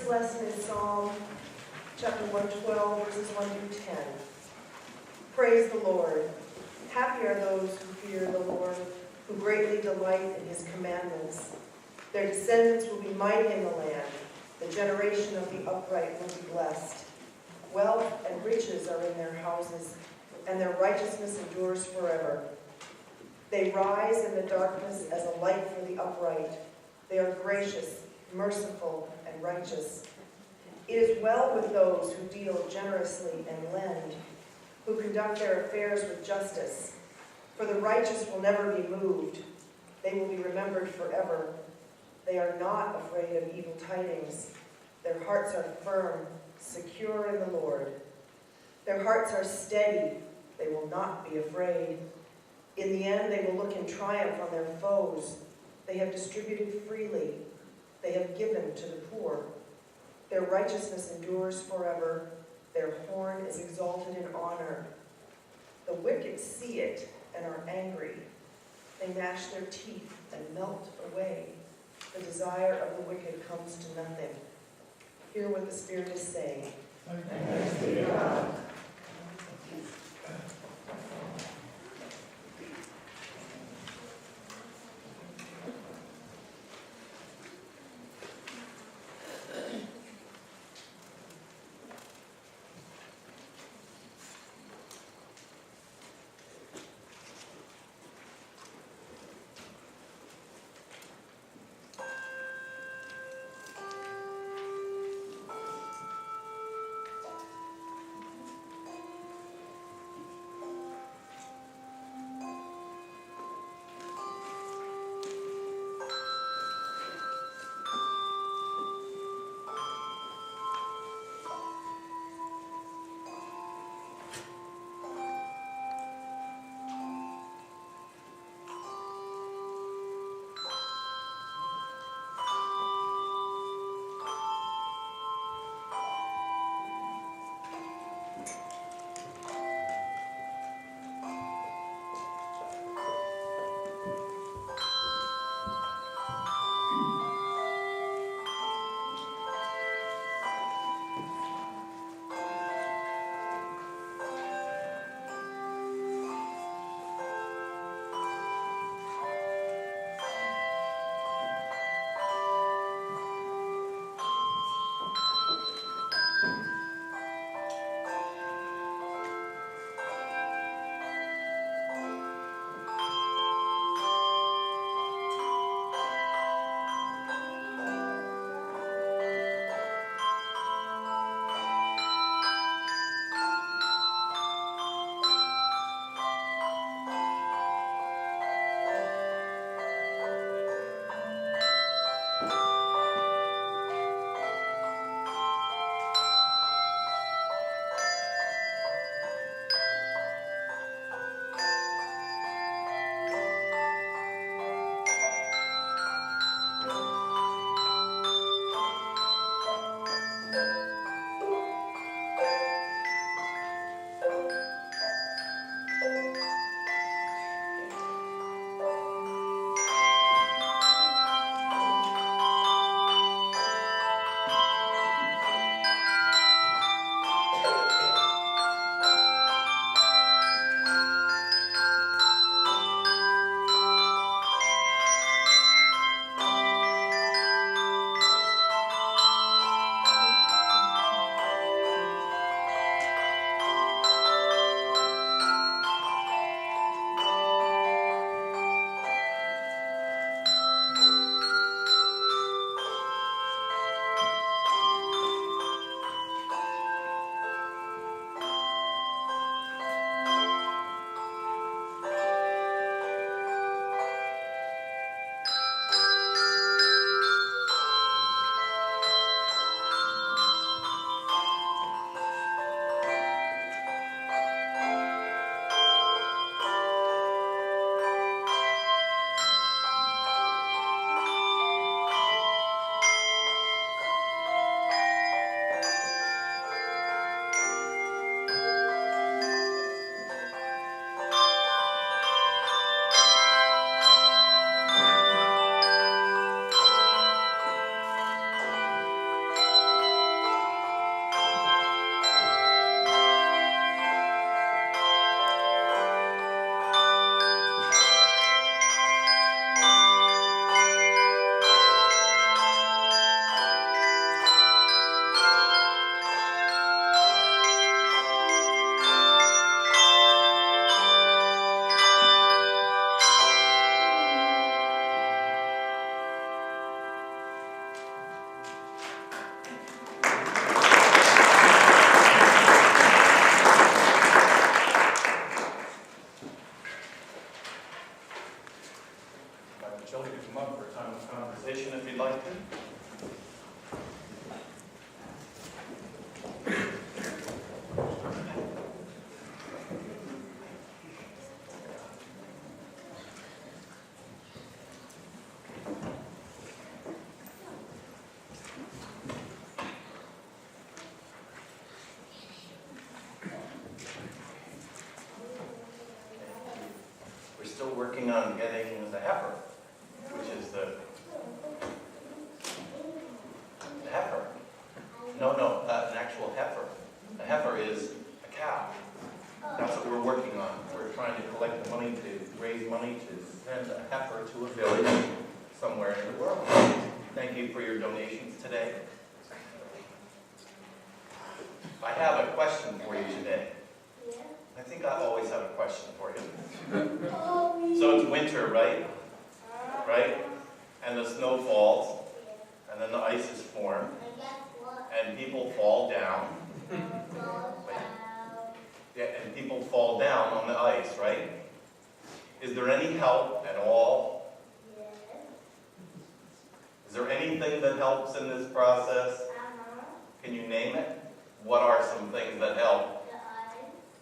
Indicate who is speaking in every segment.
Speaker 1: lesson is Psalm chapter 112, verses 1 through 10. Praise the Lord. Happy are those who fear the Lord, who greatly delight in his commandments. Their descendants will be mighty in the land. The generation of the upright will be blessed. Wealth and riches are in their houses, and their righteousness endures forever. They rise in the darkness as a light for the upright. They are gracious, merciful, and righteous. It is well with those who deal generously and lend, who conduct their affairs with justice. For the righteous will never be moved. They will be remembered forever. They are not afraid of evil tidings. Their hearts are firm, secure in the Lord. Their hearts are steady. They will not be afraid. In the end, they will look in triumph on their foes. They have distributed freely. They have given to the poor. Their righteousness endures forever. Their horn is exalted in honor. The wicked see it and are angry. They gnash their teeth and melt away. The desire of the wicked comes to nothing. Hear what the Spirit is saying.
Speaker 2: Thanks be to God.
Speaker 3: No, an actual heifer. A heifer is a cow. That's what we're working on. We're trying to collect the money to raise money to send a heifer to a village somewhere in the world. Thank you for your donations today. I have a question for you today. I think I always have a question for you. So it's winter, right? Right? And the snow falls, and then the ice is formed, and people fall down. Yeah, and people fall down on the ice, right? Is there any help at all? Is there anything that helps in this process? Can you name it? What are some things that help?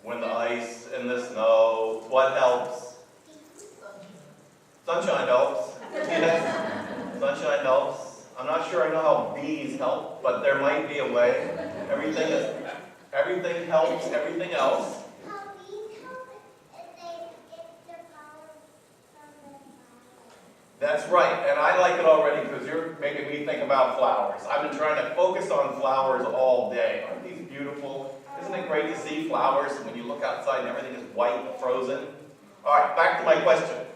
Speaker 3: When the ice and the snow, what helps? Sunshine helps. Yes, sunshine helps. I'm not sure I know how bees help, but there might be a way. Everything helps everything else. That's right, and I like it already because you're making me think about flowers. I've been trying to focus on flowers all day. Aren't these beautiful? Isn't it great to see flowers when you look outside and everything is white, frozen? All right, back to my question.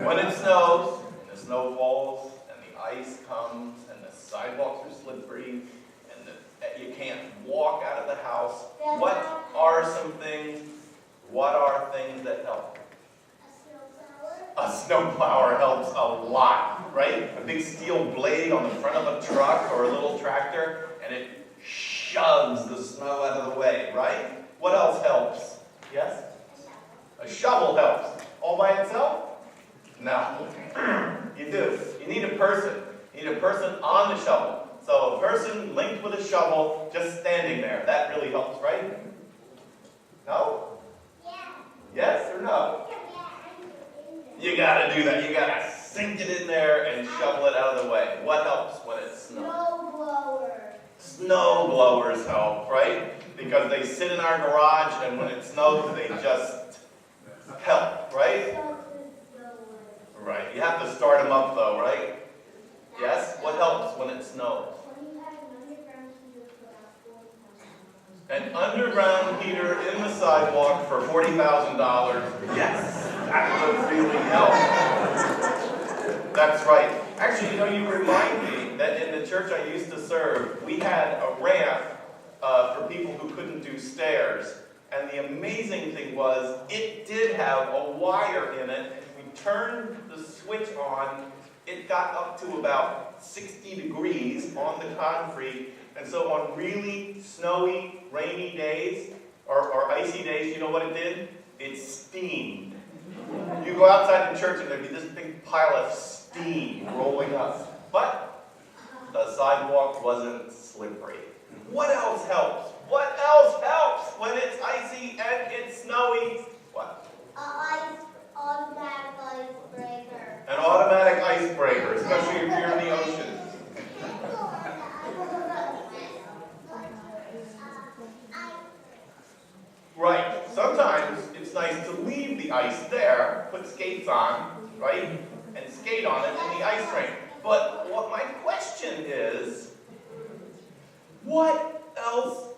Speaker 3: When it snows, and the snow falls, and the ice comes, and the sidewalks are slippery, and you can't walk out of the house, what are some things that help? A snowplower helps a lot, right? A big steel blade on the front of a truck or a little tractor, and it shoves the snow out of the way, right? What else helps? Yes? A shovel helps. All by itself? No. You do. You need a person. You need a person on the shovel. So a person linked with a shovel just standing there. That really helps, right? No? Yeah. Yes or no? You gotta do that. You gotta sink it in there and shovel it out of the way. What helps when it snows?
Speaker 2: Snow blower.
Speaker 3: Snow blowers help, right? Because they sit in our garage and when it snows, they just help, right? Right. You have to start them up though, right? Yes? What helps when it snows? An underground heater in the sidewalk for $40,000. Yes, that would really help. That's right. Actually, you remind me that in the church I used to serve, we had a ramp for people who couldn't do stairs. And the amazing thing was, it did have a wire in it. If we turned the switch on, it got up to about 60 degrees on the concrete. And so on really snowy, rainy days, or icy days, you know what it did? It steamed. You go outside the church and there'd be this big pile of steam rolling up. But the sidewalk wasn't slippery. What else helps? What else helps when it's icy and it's snowy? What?
Speaker 2: Automatic icebreaker.
Speaker 3: An automatic icebreaker, especially if you're in the ocean. Right. Sometimes it's nice to leave the ice there, put skates on, right, and skate on it in the ice rink. But what my question is, what else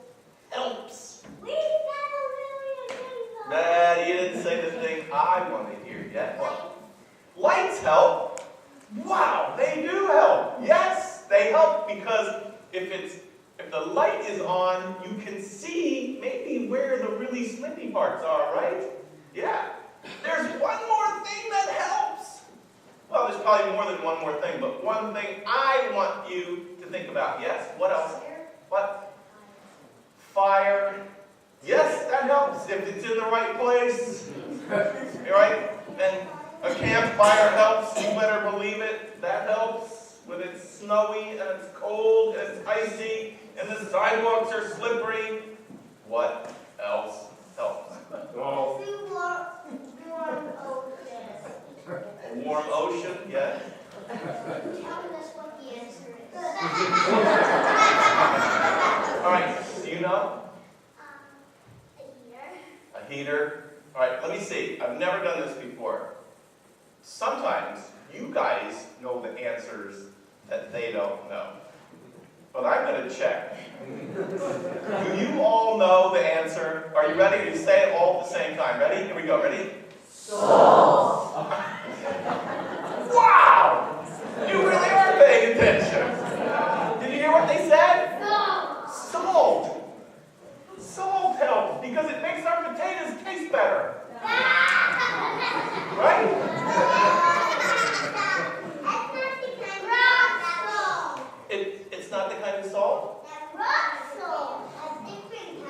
Speaker 3: helps?
Speaker 2: We never really agreed.
Speaker 3: Nah, you didn't say the thing I want to hear yet. What? Lights help. Wow, they do help. Yes, they help because if the light is on, you can see maybe where the really slippy parts are, right? Yeah. There's one more thing that helps. Well, there's probably more than one more thing, but one thing I want you to think about. Yes? What else? What? Fire. Yes, that helps if it's in the right place. Right? And a campfire helps. You better believe it. That helps when it's snowy and it's cold and it's icy and the sidewalks are slippery. What else helps?
Speaker 2: Warm ocean.
Speaker 3: A warm ocean, yes.
Speaker 2: Tell us what the answer is.
Speaker 3: All right, do you know?
Speaker 2: A heater.
Speaker 3: A heater. All right, let me see. I've never done this before. Sometimes you guys know the answers that they don't know. But I'm going to check. Do you all know the answer? Are you ready to say it all at the same time? Ready? Here we go. Ready?
Speaker 4: Salt.
Speaker 3: Wow! You really are paying attention. Did you hear what they said? Salt. Salt helps because it makes our potatoes taste better. Right? It's not the kind of salt?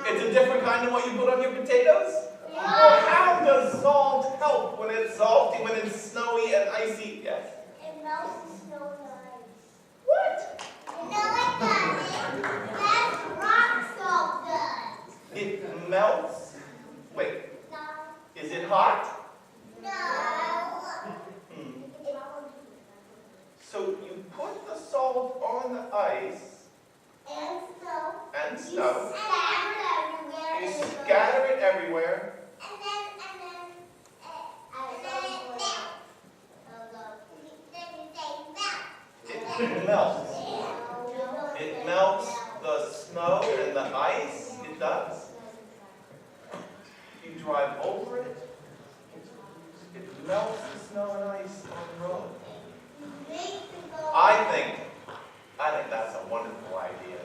Speaker 3: It's a different kind of what you put on your potatoes? Well, how does salt help when it's salty, when it's snowy and icy? Yes?
Speaker 2: It melts the snow and ice.
Speaker 3: What?
Speaker 2: You know it does. That's rock salt does.
Speaker 3: It melts? Wait,
Speaker 2: No.
Speaker 3: is it hot?
Speaker 2: No.
Speaker 3: So you put the salt on the ice
Speaker 2: And snow.
Speaker 3: and snow. You
Speaker 2: You
Speaker 3: scatter it everywhere.
Speaker 2: And then it melts.
Speaker 3: It melts. It melts the snow and the ice. It does. You drive over it. It melts the snow and ice on the road. I think that's a wonderful idea.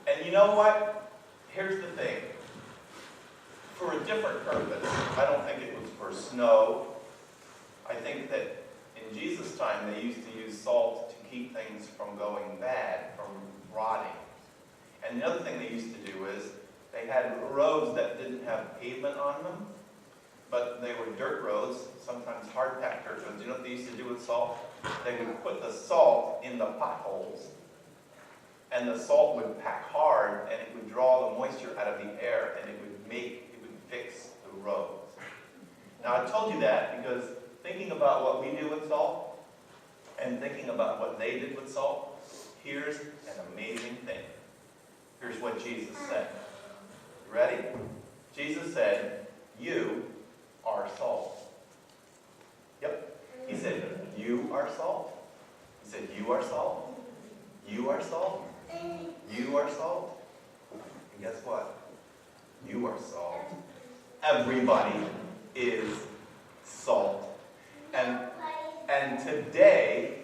Speaker 3: And you know what? Here's the thing. For a different purpose, I don't think it was for snow. I think that in Jesus' time they used to use salt to keep things from going bad, from rotting. And the other thing they used to do is they had roads that didn't have pavement on them, but they were dirt roads, sometimes hard-packed dirt roads. You know what they used to do with salt? They would put the salt in the potholes, and the salt would pack hard, and it would draw the moisture out of the air, and it would fix the roads. Now, I told you that because thinking about what we do with salt, and thinking about what they did with salt, here's an amazing thing. Here's what Jesus said. You ready? Jesus said, "You are salt." Yep. He said, "You are salt." He said, "You are salt. You are salt. You are salt." And guess what? You are salt. Everybody is salt. And today,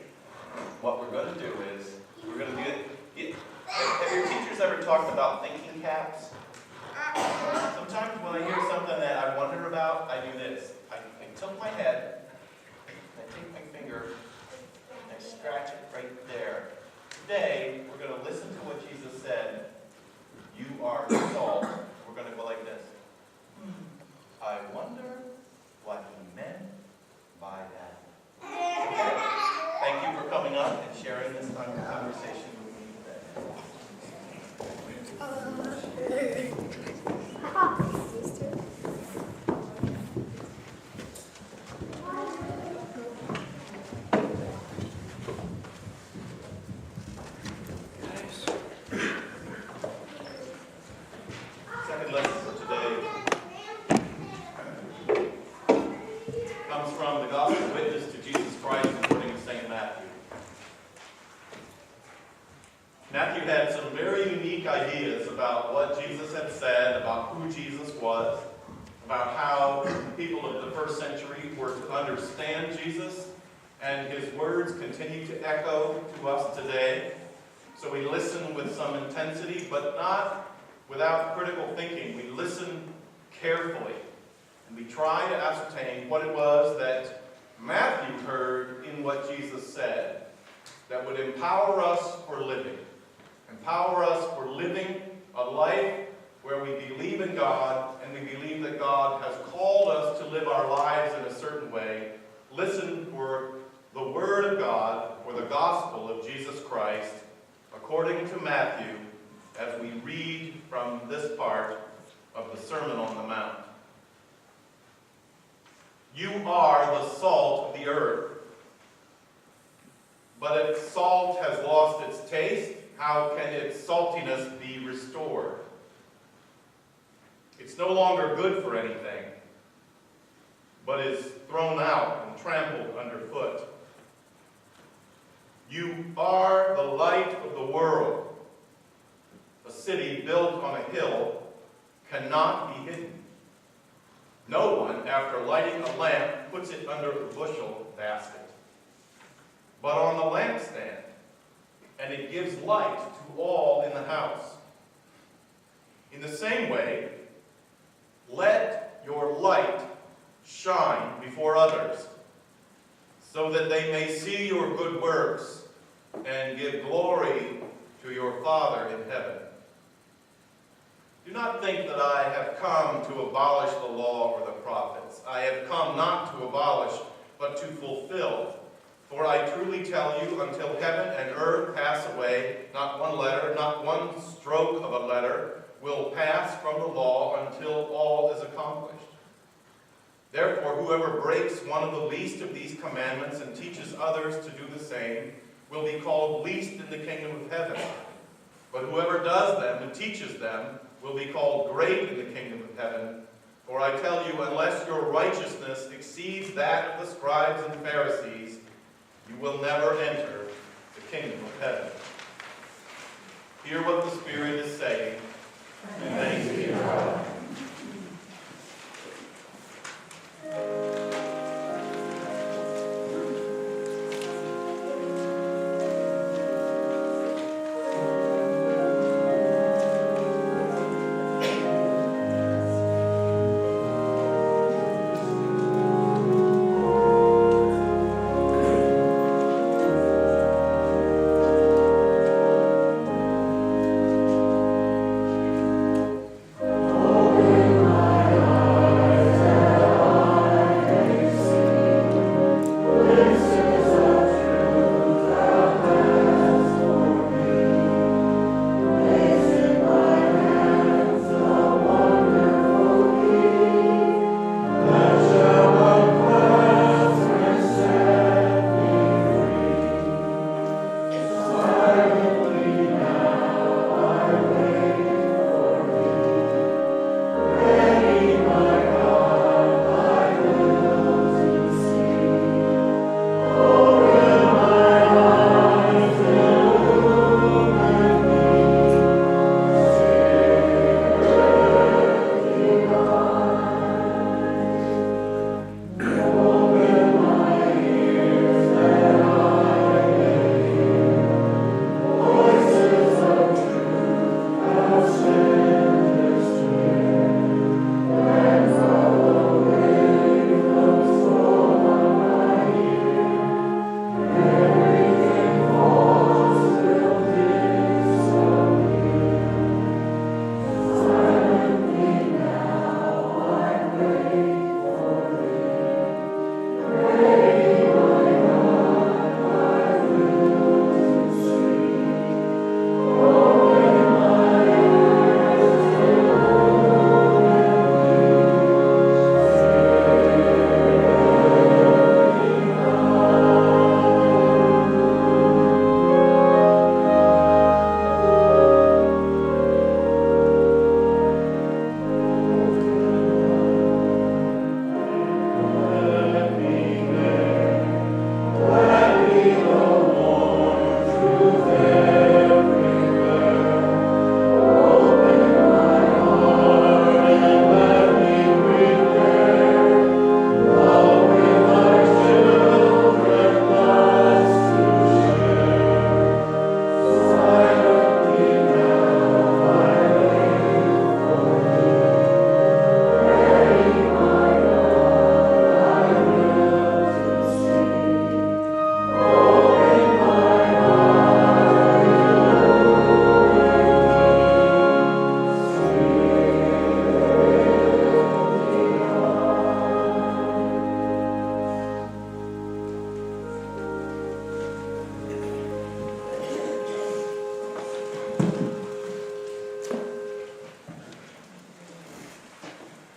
Speaker 3: what we're going to do is, we're going to do it. Have your teachers ever talked about thinking caps? Sometimes when I hear something that I wonder about, I do this. I tilt my head, and I take my finger, and I scratch it right there. Today, we're going to listen to what Jesus said. You are salt. We're going to go like this. I wonder what he meant by that. Okay? Thank you for coming up and sharing this time of conversation with me today. Second lesson for today comes from the Gospel Witness to Jesus Christ according to St. Matthew. Matthew had some very unique ideas about what Jesus had said, about who Jesus was, about how people of the first century were to understand Jesus, and his words continue to echo to us today. So we listen with some intensity, but not without critical thinking. We listen carefully, and we try to ascertain what it was that Matthew heard in what Jesus said that would empower us for living. Empower us for living a life where we believe in God, and we believe that God has called us to live our lives in a certain way. Listen for the Word of God, or the Gospel of Jesus Christ, according to Matthew, as we read from this part of the Sermon on the Mount. You are the salt of the earth. But if salt has lost its taste, how can its saltiness be restored? It's no longer good for anything, but is thrown out and trampled underfoot. You are the light of the world. A city built on a hill cannot be hidden. No one, after lighting a lamp, puts it under a bushel basket, but on the lampstand, and it gives light to all in the house. In the same way, let your light shine before others, so that they may see your good works and give glory to your Father in heaven. Do not think that I have come to abolish the law or the prophets. I have come not to abolish, but to fulfill. For I truly tell you, until heaven and earth pass away, not one letter, not one stroke of a letter will pass from the law until all is accomplished. Therefore, whoever breaks one of the least of these commandments and teaches others to do the same will be called least in the kingdom of heaven. But whoever does them and teaches them will be called great in the kingdom of heaven. For I tell you, unless your righteousness exceeds that of the scribes and Pharisees, you will never enter the kingdom of heaven. Hear what the Spirit is saying, and thanks be to God.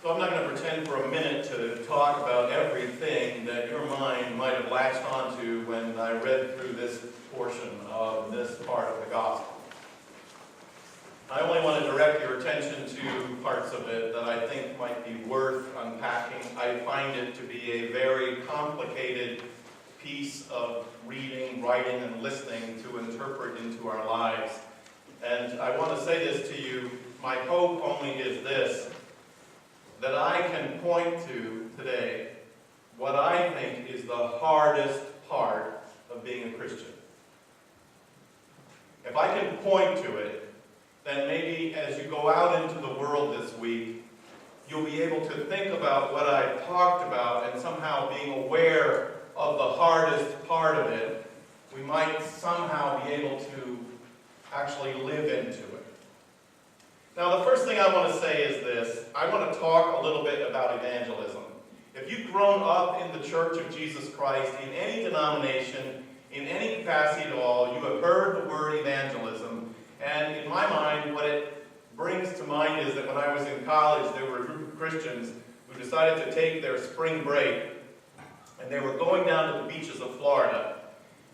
Speaker 3: So I'm not going to pretend for a minute to talk about everything that your mind might have latched onto when I read through this portion of this part of the gospel. I only want to direct your attention to parts of it that I think might be worth unpacking. I find it to be a very complicated piece of reading, writing, and listening to interpret into our lives. And I want to say this to you. My hope only is this, that I can point to today what I think is the hardest part of being a Christian. If I can point to it, then maybe as you go out into the world this week, you'll be able to think about what I've talked about, and somehow being aware of the hardest part of it, we might somehow be able to actually live into it. Now, the first thing I want to say is this. I want to talk a little bit about evangelism. If you've grown up in the Church of Jesus Christ, in any denomination, in any capacity at all, you have heard the word evangelism. And in my mind, what it brings to mind is that when I was in college, there were a group of Christians who decided to take their spring break, and they were going down to the beaches of Florida,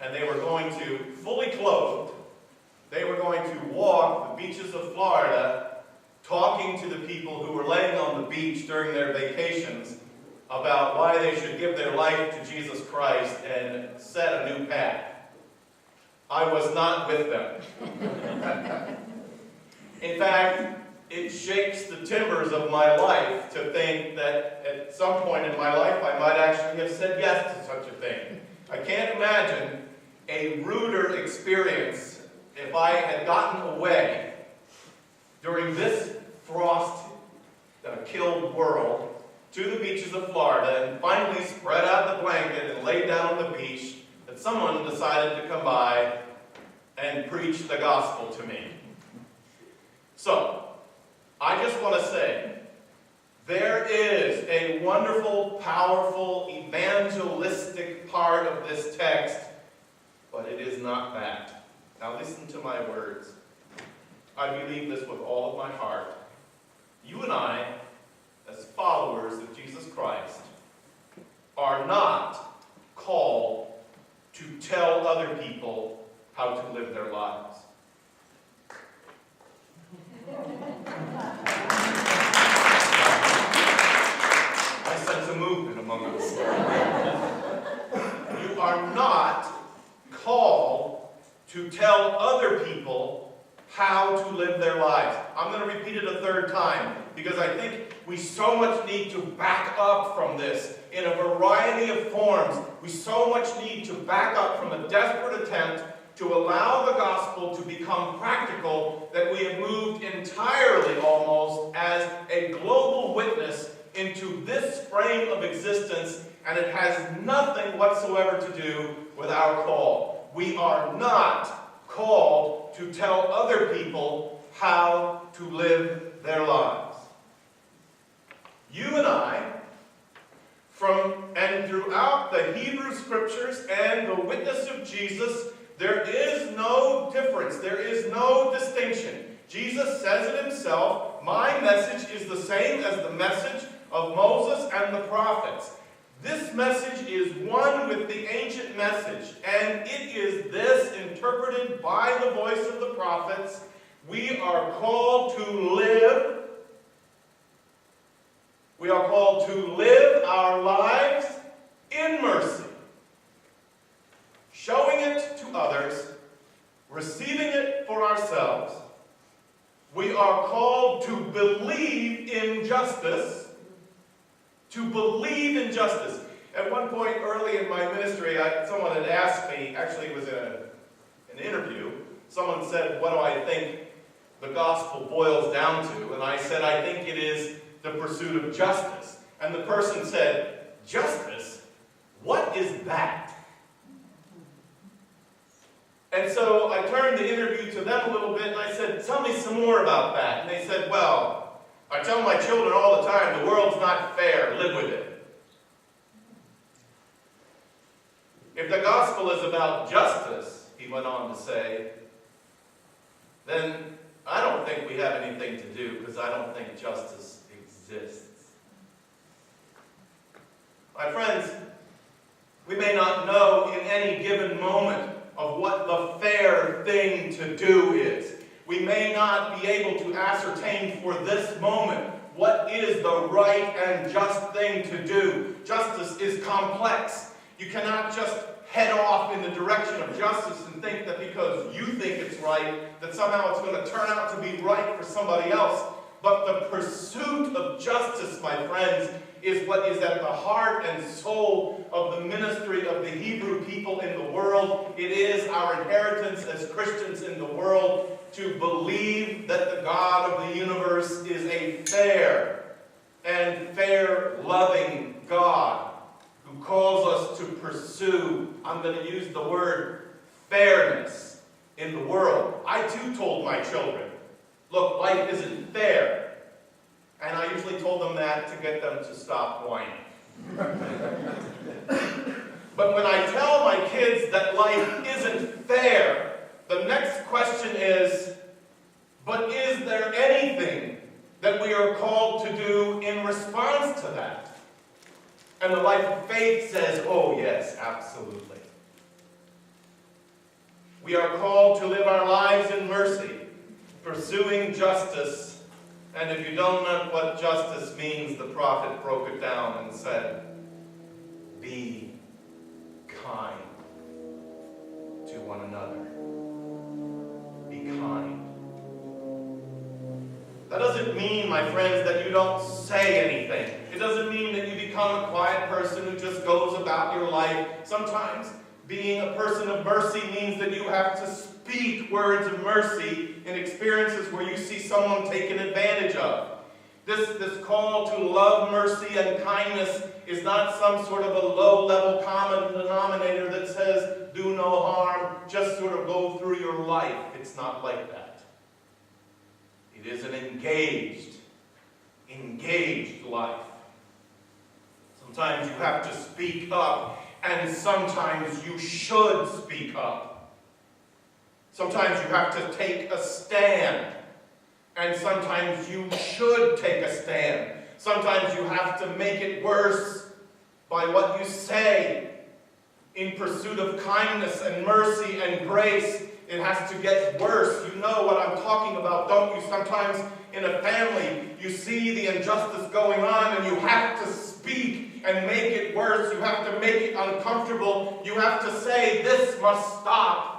Speaker 3: and they were going to, fully clothed, they were going to walk the beaches of Florida, talking to the people who were laying on the beach during their vacations about why they should give their life to Jesus Christ and set a new path. I was not with them. In fact, it shakes the timbers of my life to think that at some point in my life I might actually have said yes to such a thing. I can't imagine a ruder experience if I had gotten away during this frost-killed world to the beaches of Florida and finally spread out the blanket and laid down on the beach, that someone decided to come by and preach the gospel to me. So, I just want to say, there is a wonderful, powerful, evangelistic part of this text, but it is not that. Now listen to my words. I believe this with all of my heart. You and I, as followers of Jesus Christ, are not called to tell other people how to live their lives. I sense a movement among us. You are not called to tell other people how to live their lives. I'm going to repeat it a third time because I think we so much need to back up from this in a variety of forms. We so much need to back up from a desperate attempt to allow the gospel to become practical, that we have moved entirely almost as a global witness into this frame of existence, and it has nothing whatsoever to do with our call. We are not called to tell other people how to live their lives. You and I, and throughout the Hebrew Scriptures and the witness of Jesus, there is no difference. There is no distinction. Jesus says it himself, my message is the same as the message of Moses and the prophets. This message is one with the ancient message, and it is this interpreted by the voice of the prophets. We are called to live. We are called to live our lives in mercy, showing it to others, receiving it for ourselves. We are called to believe in justice. To believe in justice. At one point early in my ministry, someone had asked me, actually it was in an interview, someone said, what do I think the gospel boils down to? And I said, I think it is the pursuit of justice. And the person said, justice? What is that? And so I turned the interview to them a little bit and I said, tell me some more about that. And they said, well, I tell my children all the time, the world's not fair, live with it. If the gospel is about justice, he went on to say, then I don't think we have anything to do, because I don't think justice exists. My friends, we may not know in any given moment of what the fair thing to do is. We may not be able to ascertain for this moment what is the right and just thing to do. Justice is complex. You cannot just head off in the direction of justice and think that because you think it's right, that somehow it's going to turn out to be right for somebody else. But the pursuit of justice, my friends, is what is at the heart and soul of the ministry of the Hebrew people in the world. It is our inheritance as Christians in the world to believe that the God of the universe is a fair and fair-loving God who calls us to pursue, I'm going to use the word, fairness in the world. I too told my children, look, life isn't fair. And I usually told them that to get them to stop whining. But when I tell my kids that life isn't fair, the next question is, but is there anything that we are called to do in response to that? And the life of faith says, oh yes, absolutely. We are called to live our lives in mercy, pursuing justice. And if you don't know what justice means, the prophet broke it down and said, be kind to one another. Be kind. That doesn't mean, my friends, that you don't say anything. It doesn't mean that you become a quiet person who just goes about your life. Sometimes being a person of mercy means that you have to speak words of mercy in experiences where you see someone taken advantage of. This call to love mercy and kindness is not some sort of a low-level common denominator that says, do no harm, just sort of go through your life. It's not like that. It is an engaged life. Sometimes you have to speak up, and sometimes you should speak up. Sometimes you have to take a stand, and sometimes you should take a stand. Sometimes you have to make it worse by what you say. In pursuit of kindness and mercy and grace, it has to get worse. You know what I'm talking about, don't you? Sometimes in a family, you see the injustice going on, and you have to speak and make it worse. You have to make it uncomfortable. You have to say, this must stop.